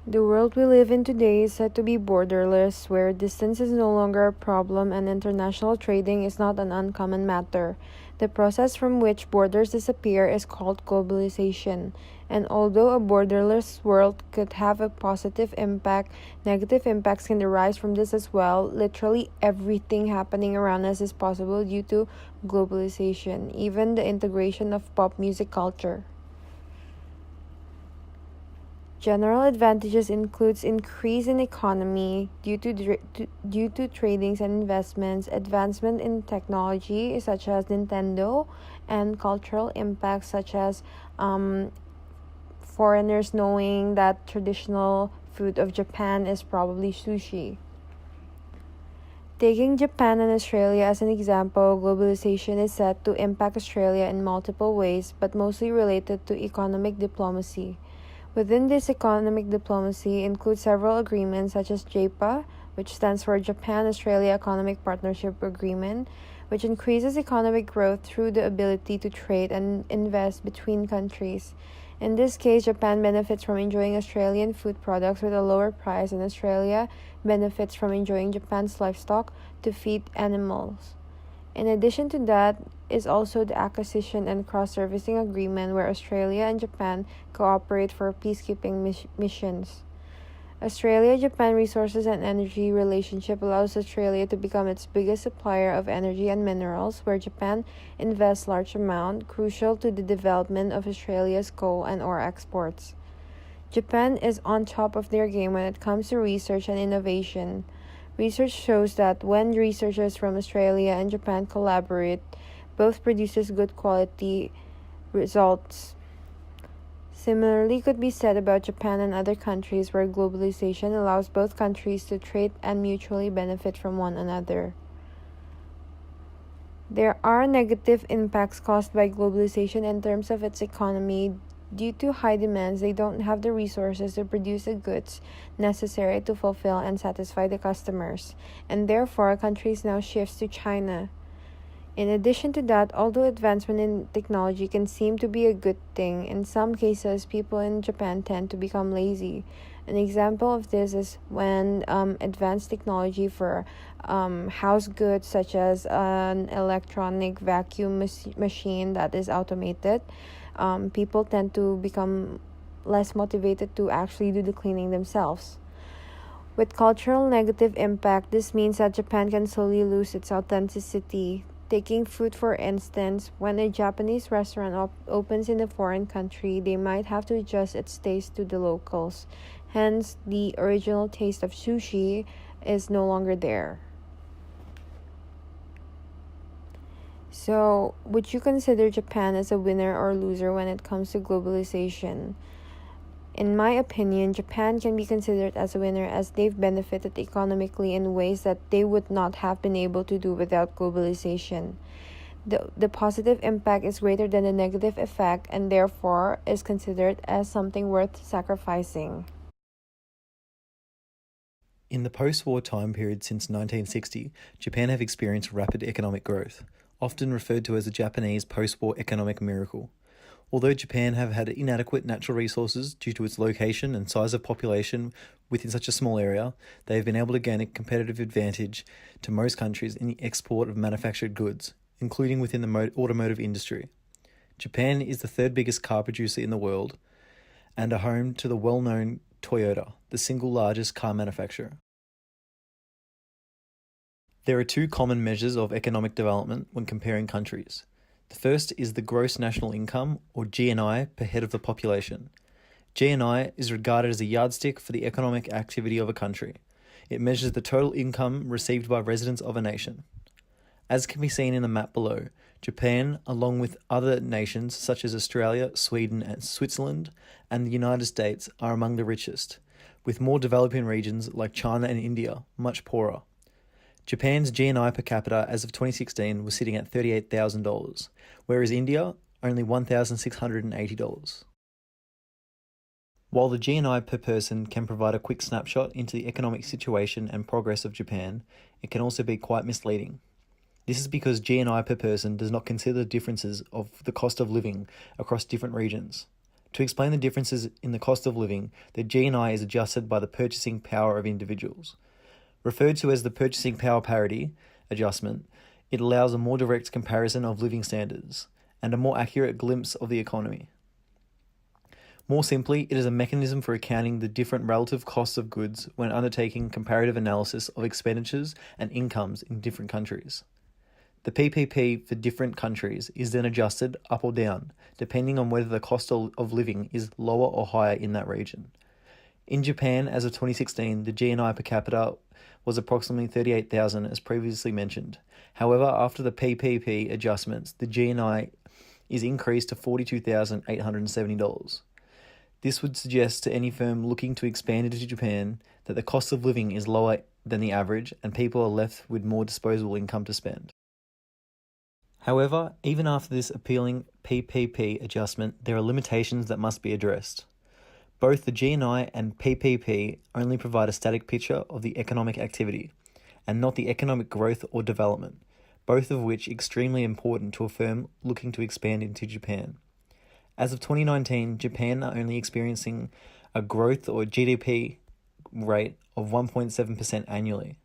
The world we live in today is said to be borderless, where distance is no longer a problem and international trading is not an uncommon matter. The process from which borders disappear is called globalization. And although a borderless world could have a positive impact, negative impacts can arise from this as well. Literally everything happening around us is possible due to globalization, even the integration of pop music culture. General advantages includes increase in economy due to tradings and investments, advancement in technology such as Nintendo, and cultural impacts such as foreigners knowing that traditional food of Japan is probably sushi. Taking Japan and Australia as an example, globalization is said to impact Australia in multiple ways, but mostly related to economic diplomacy. Within this economic diplomacy includes several agreements such as JPA, which stands for Japan-Australia Economic Partnership Agreement, which increases economic growth through the ability to trade and invest between countries. In this case, Japan benefits from enjoying Australian food products with a lower price, and Australia benefits from enjoying Japan's livestock to feed animals. In addition to that is also the acquisition and cross-servicing agreement where Australia and Japan cooperate for peacekeeping missions. Australia-Japan resources and energy relationship allows Australia to become its biggest supplier of energy and minerals, where Japan invests large amount, crucial to the development of Australia's coal and ore exports. Japan is on top of their game when it comes to research and innovation. Research shows that when researchers from Australia and Japan collaborate, both produces good quality results. Similarly could be said about Japan and other countries where globalization allows both countries to trade and mutually benefit from one another. There are negative impacts caused by globalization in terms of its economy. Due to high demands, they don't have the resources to produce the goods necessary to fulfill and satisfy the customers, and therefore countries now shifts to China. In addition to that, although advancement in technology can seem to be a good thing, in some cases people in Japan tend to become lazy. An example of this is when advanced technology for house goods such as an electronic vacuum machine that is automated, people tend to become less motivated to actually do the cleaning themselves. With cultural negative impact, this means that Japan can slowly lose its authenticity. Taking food for instance, when a Japanese restaurant opens in a foreign country, they might have to adjust its taste to the locals. Hence, the original taste of sushi is no longer there. So, would you consider Japan as a winner or loser when it comes to globalization? In my opinion, Japan can be considered as a winner as they've benefited economically in ways that they would not have been able to do without globalization. The positive impact is greater than the negative effect and therefore is considered as something worth sacrificing. In the post-war time period since 1960, Japan have experienced rapid economic growth, often referred to as the Japanese post-war economic miracle. Although Japan have had inadequate natural resources due to its location and size of population within such a small area, they have been able to gain a competitive advantage to most countries in the export of manufactured goods, including within the automotive industry. Japan is the third biggest car producer in the world and a home to the well-known Toyota, the single largest car manufacturer. There are two common measures of economic development when comparing countries. The first is the gross national income, or GNI, per head of the population. GNI is regarded as a yardstick for the economic activity of a country. It measures the total income received by residents of a nation. As can be seen in the map below, Japan, along with other nations such as Australia, Sweden, and Switzerland, and the United States, are among the richest, with more developing regions like China and India much poorer. Japan's GNI per capita as of 2016 was sitting at $38,000, whereas India only $1,680. While the GNI per person can provide a quick snapshot into the economic situation and progress of Japan, it can also be quite misleading. This is because GNI per person does not consider the differences of the cost of living across different regions. To explain the differences in the cost of living, the GNI is adjusted by the purchasing power of individuals. Referred to as the purchasing power parity adjustment, it allows a more direct comparison of living standards and a more accurate glimpse of the economy. More simply, it is a mechanism for accounting the different relative costs of goods when undertaking comparative analysis of expenditures and incomes in different countries. The PPP for different countries is then adjusted up or down, depending on whether the cost of living is lower or higher in that region. In Japan, as of 2016, the GNI per capita was approximately 38,000, as previously mentioned. However, after the PPP adjustments, the GNI is increased to $42,870. This would suggest to any firm looking to expand into Japan that the cost of living is lower than the average and people are left with more disposable income to spend. However, even after this appealing PPP adjustment, there are limitations that must be addressed. Both the GNI and PPP only provide a static picture of the economic activity, and not the economic growth or development, both of which are extremely important to a firm looking to expand into Japan. As of 2019, Japan are only experiencing a growth or GDP rate of 1.7% annually.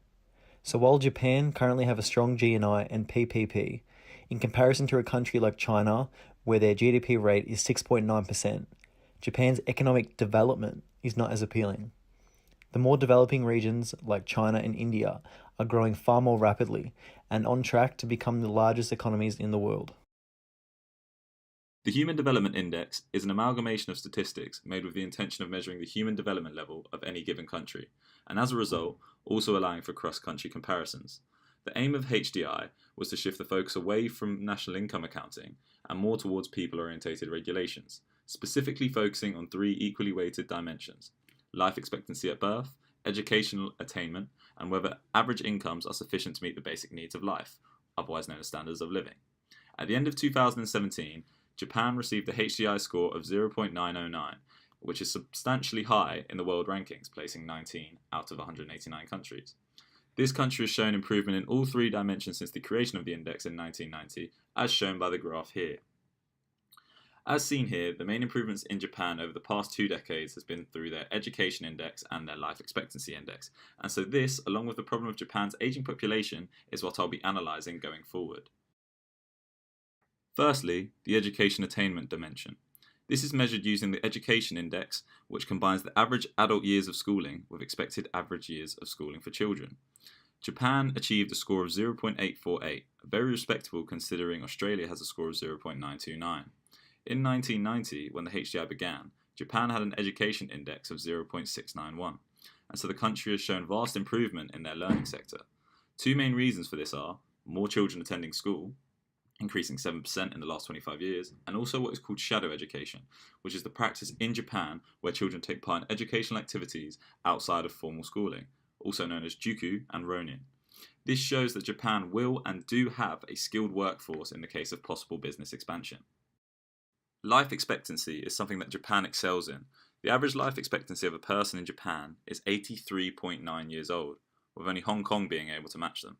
So while Japan currently have a strong GNI and PPP, in comparison to a country like China, where their GDP rate is 6.9%, Japan's economic development is not as appealing. The more developing regions like China and India are growing far more rapidly and on track to become the largest economies in the world. The Human Development Index is an amalgamation of statistics made with the intention of measuring the human development level of any given country, and as a result, also allowing for cross-country comparisons. The aim of HDI was to shift the focus away from national income accounting and more towards people-orientated regulations, specifically focusing on three equally weighted dimensions: life expectancy at birth, educational attainment, and whether average incomes are sufficient to meet the basic needs of life, otherwise known as standards of living. At the end of 2017, Japan received a HDI score of 0.909, which is substantially high in the world rankings, placing 19 out of 189 countries. This country has shown improvement in all three dimensions since the creation of the index in 1990, as shown by the graph here. As seen here, the main improvements in Japan over the past 2 decades has been through their education index and their life expectancy index, and so this, along with the problem of Japan's aging population, is what I'll be analysing going forward. Firstly, the education attainment dimension. This is measured using the education index, which combines the average adult years of schooling with expected average years of schooling for children. Japan achieved a score of 0.848, very respectable considering Australia has a score of 0.929. In 1990, when the HDI began, Japan had an education index of 0.691, and so the country has shown vast improvement in their learning sector. Two main reasons for this are more children attending school, increasing 7% in the last 25 years, and also what is called shadow education, which is the practice in Japan where children take part in educational activities outside of formal schooling, also known as juku and ronin. This shows that Japan will and do have a skilled workforce in the case of possible business expansion. Life expectancy is something that Japan excels in. The average life expectancy of a person in Japan is 83.9 years old, with only Hong Kong being able to match them.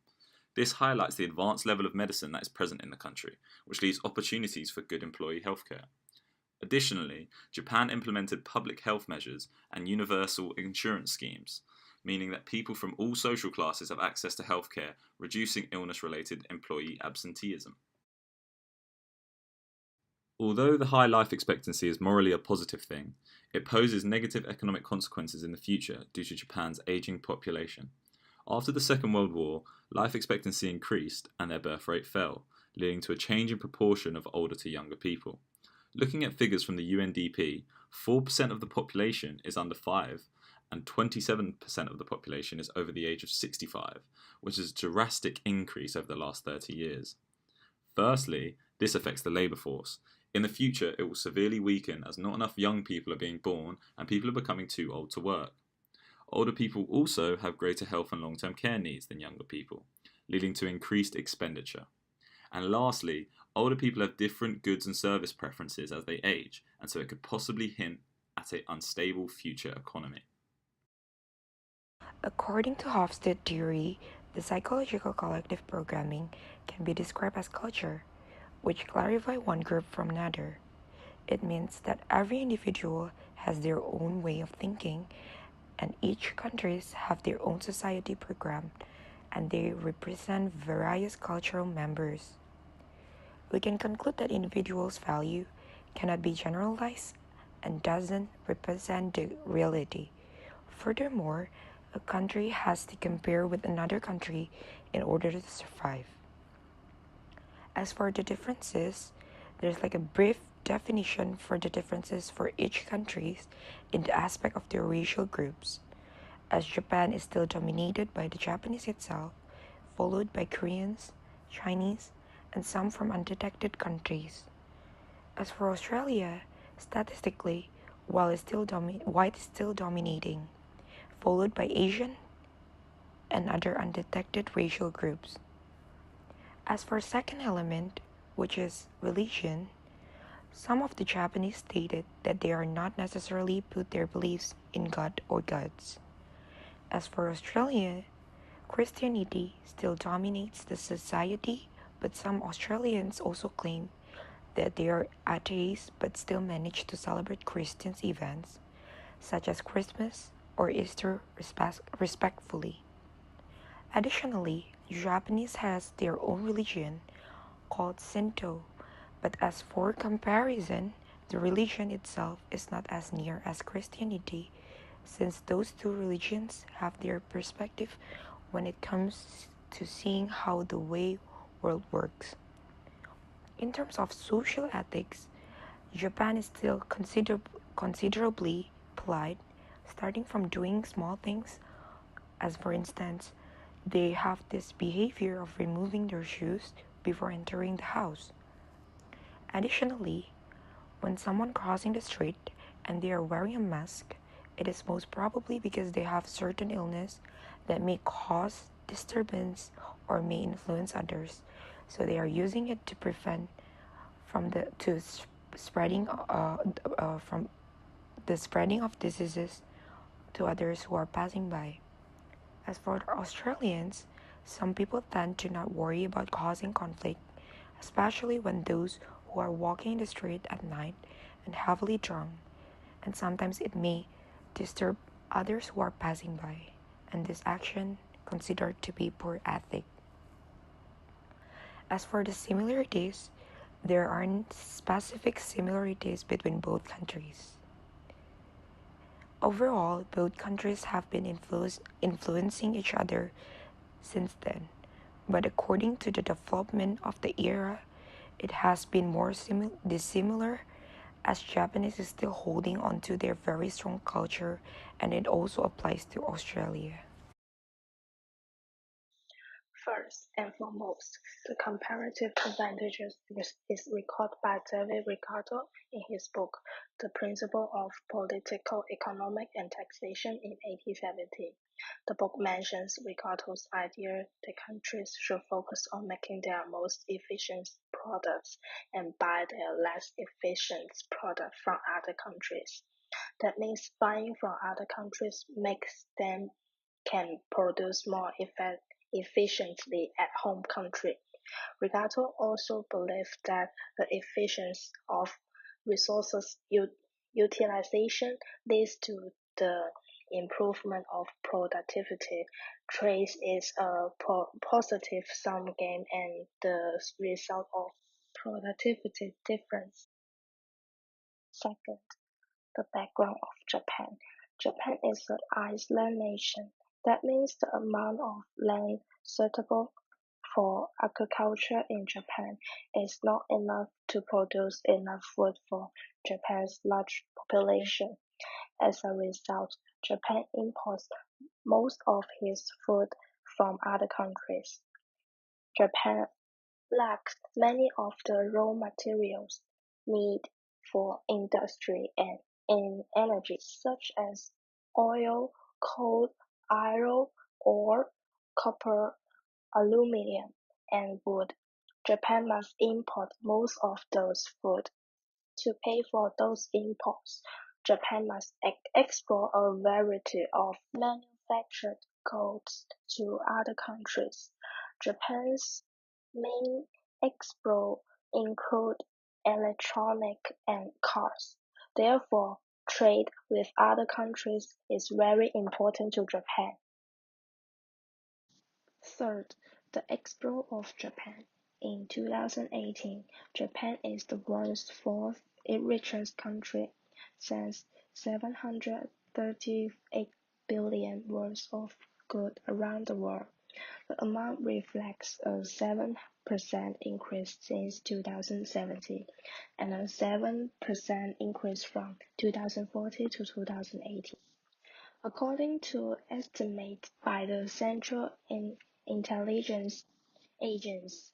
This highlights the advanced level of medicine that is present in the country, which leaves opportunities for good employee healthcare. Additionally, Japan implemented public health measures and universal insurance schemes, meaning that people from all social classes have access to healthcare, reducing illness-related employee absenteeism. Although the high life expectancy is morally a positive thing, it poses negative economic consequences in the future due to Japan's aging population. After the Second World War, life expectancy increased and their birth rate fell, leading to a change in proportion of older to younger people. Looking at figures from the UNDP, 4% of the population is under 5, and 27% of the population is over the age of 65, which is a drastic increase over the last 30 years. Firstly, this affects the labour force. In the future, it will severely weaken as not enough young people are being born and people are becoming too old to work. Older people also have greater health and long-term care needs than younger people, leading to increased expenditure. And lastly, older people have different goods and service preferences as they age, and so it could possibly hint at an unstable future economy. According to Hofstede theory, the psychological collective programming can be described as culture, which clarify one group from another. It means that every individual has their own way of thinking, and each countries have their own society program, and they represent various cultural members. We can conclude that individuals' value cannot be generalized and doesn't represent the reality. Furthermore, a country has to compare with another country in order to survive. As for the differences, there's like a brief definition for the differences for each country in the aspect of their racial groups. As Japan is still dominated by the Japanese itself, followed by Koreans, Chinese, and some from undetected countries. As for Australia, statistically, white is still dominating, followed by Asian and other undetected racial groups. As for second element, which is religion, some of the Japanese stated that they are not necessarily put their beliefs in God or gods. As for Australia, Christianity still dominates the society, but some Australians also claim that they are atheists but still manage to celebrate Christian events, such as Christmas or Easter respectfully. Additionally, Japanese has their own religion called Shinto, but as for comparison, the religion itself is not as near as Christianity, since those two religions have their perspective when it comes to seeing how the way world works. In terms of social ethics, Japan is still considerably polite, starting from doing small things, as for instance, they have this behavior of removing their shoes before entering the house. Additionally, when someone crossing the street and they are wearing a mask, it is most probably because they have certain illness that may cause disturbance or may influence others. So they are using it to prevent from the spreading of diseases to others who are passing by. As for the Australians, some people tend to not worry about causing conflict, especially when those who are walking in the street at night and heavily drunk, and sometimes it may disturb others who are passing by, and this action considered to be poor ethic. As for the similarities, there aren't specific similarities between both countries. Overall, both countries have been influencing each other since then, but according to the development of the era, it has been more dissimilar, as Japanese is still holding on to their very strong culture, and it also applies to Australia. First and foremost, the comparative advantages is recorded by David Ricardo in his book The Principle of Political Economic and Taxation in 1870. The book mentions Ricardo's idea that countries should focus on making their most efficient products and buy their less efficient products from other countries. That means buying from other countries makes them can produce more efficiently at home country. Ricardo also believed that the efficiency of resources utilization leads to the improvement of productivity. Trade is a positive sum game and the result of productivity difference. Second, the background of Japan. Japan is an island nation. That means the amount of land suitable for agriculture in Japan is not enough to produce enough food for Japan's large population. As a result, Japan imports most of its food from other countries. Japan lacks many of the raw materials needed for industry and in energy, such as oil, coal, iron ore, copper, aluminum, and wood. Japan must import most of those food. To pay for those imports, Japan must export a variety of manufactured goods to other countries. Japan's main exports include electronic and cars. Therefore, trade with other countries is very important to Japan. Third, the Expo of Japan. In 2018, Japan is the world's fourth richest country, since 738 billion worth of goods around the world. The amount reflects a 7% increase since 2017 and a 7% increase from 2014 to 2018. According to estimates by the Central Intelligence Agency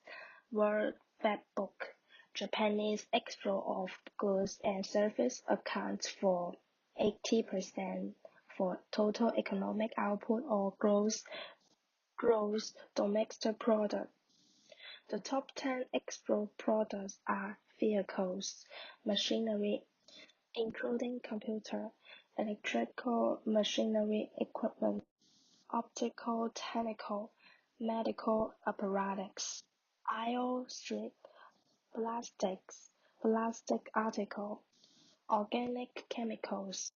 World Factbook, Japanese export of goods and services accounts for 80% for total economic output or gross domestic product. The top 10 export products are vehicles, machinery, including computer, electrical machinery equipment, optical, technical, medical apparatus, iron strip, plastics, plastic article, organic chemicals,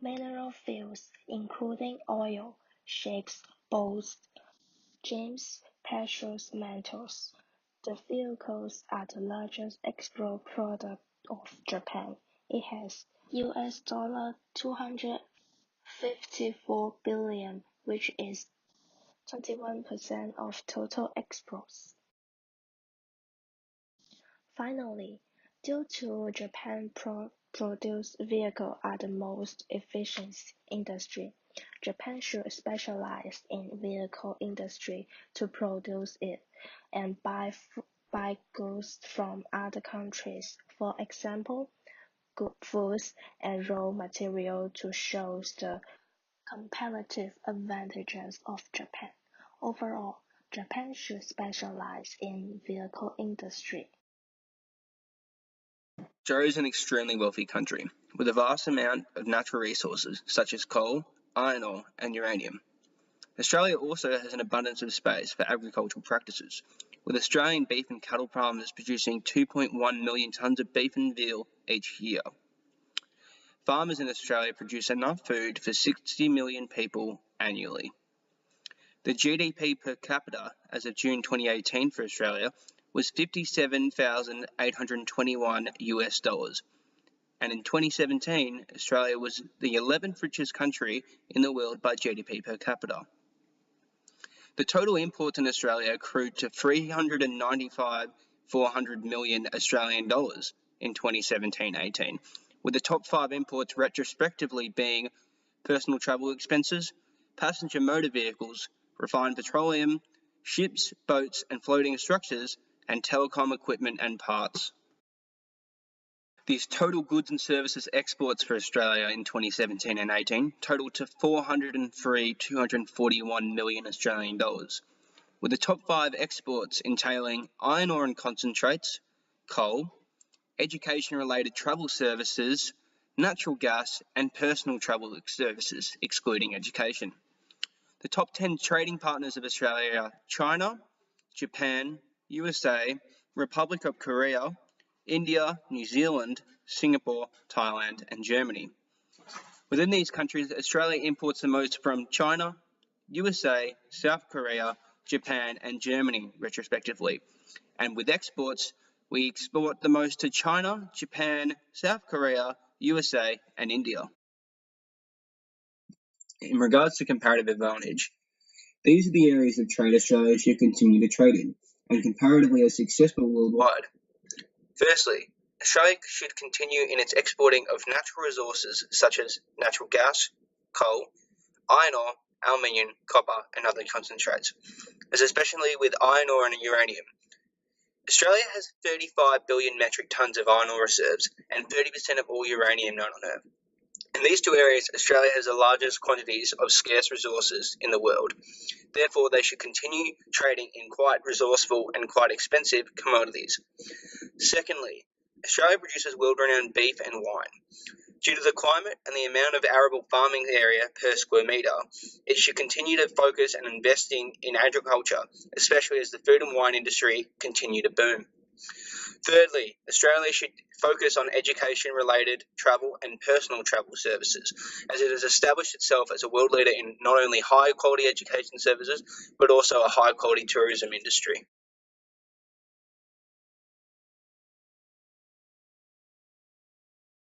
mineral fuels, including oil, ships, boats, gems, precious metals. The vehicles are the largest export product of Japan. It has $254 billion, which is 21% of total exports. Finally, due to Japan produced vehicles are the most efficient industry, Japan should specialize in vehicle industry to produce it and buy goods from other countries, for example, good foods and raw material to show the comparative advantages of Japan. Overall, Japan should specialize in vehicle industry. Australia is an extremely wealthy country, with a vast amount of natural resources such as coal, iron ore, and uranium. Australia also has an abundance of space for agricultural practices, with Australian beef and cattle farmers producing 2.1 million tonnes of beef and veal each year. Farmers in Australia produce enough food for 60 million people annually. The GDP per capita as of June 2018 for Australia was $57,821, and in 2017, Australia was the 11th richest country in the world by GDP per capita. The total imports in Australia accrued to $395,400 million Australian dollars in 2017-18, with the top 5 imports retrospectively being personal travel expenses, passenger motor vehicles, refined petroleum, ships, boats and floating structures, and telecom equipment and parts. These total goods and services exports for Australia in 2017 and 18 totaled to $403,241 million Australian dollars, with the top 5 exports entailing iron ore and concentrates, coal, education-related travel services, natural gas, and personal travel services, excluding education. The top 10 trading partners of Australia are China, Japan, USA, Republic of Korea, India, New Zealand, Singapore, Thailand, and Germany. Within these countries, Australia imports the most from China, USA, South Korea, Japan, and Germany, respectively. And with exports, we export the most to China, Japan, South Korea, USA, and India. In regards to comparative advantage, these are the areas of trade Australia should continue to trade in, and comparatively are successful worldwide. Firstly, Australia should continue in its exporting of natural resources such as natural gas, coal, iron ore, aluminium, copper, and other concentrates, as especially with iron ore and uranium. Australia has 35 billion metric tonnes of iron ore reserves and 30% of all uranium known on Earth. In these two areas, Australia has the largest quantities of scarce resources in the world. Therefore, they should continue trading in quite resourceful and quite expensive commodities. Secondly, Australia produces world-renowned beef and wine. Due to the climate and the amount of arable farming area per square metre, it should continue to focus and investing in agriculture, especially as the food and wine industry continue to boom. Thirdly, Australia should focus on education-related travel and personal travel services, as it has established itself as a world leader in not only high-quality education services, but also a high-quality tourism industry.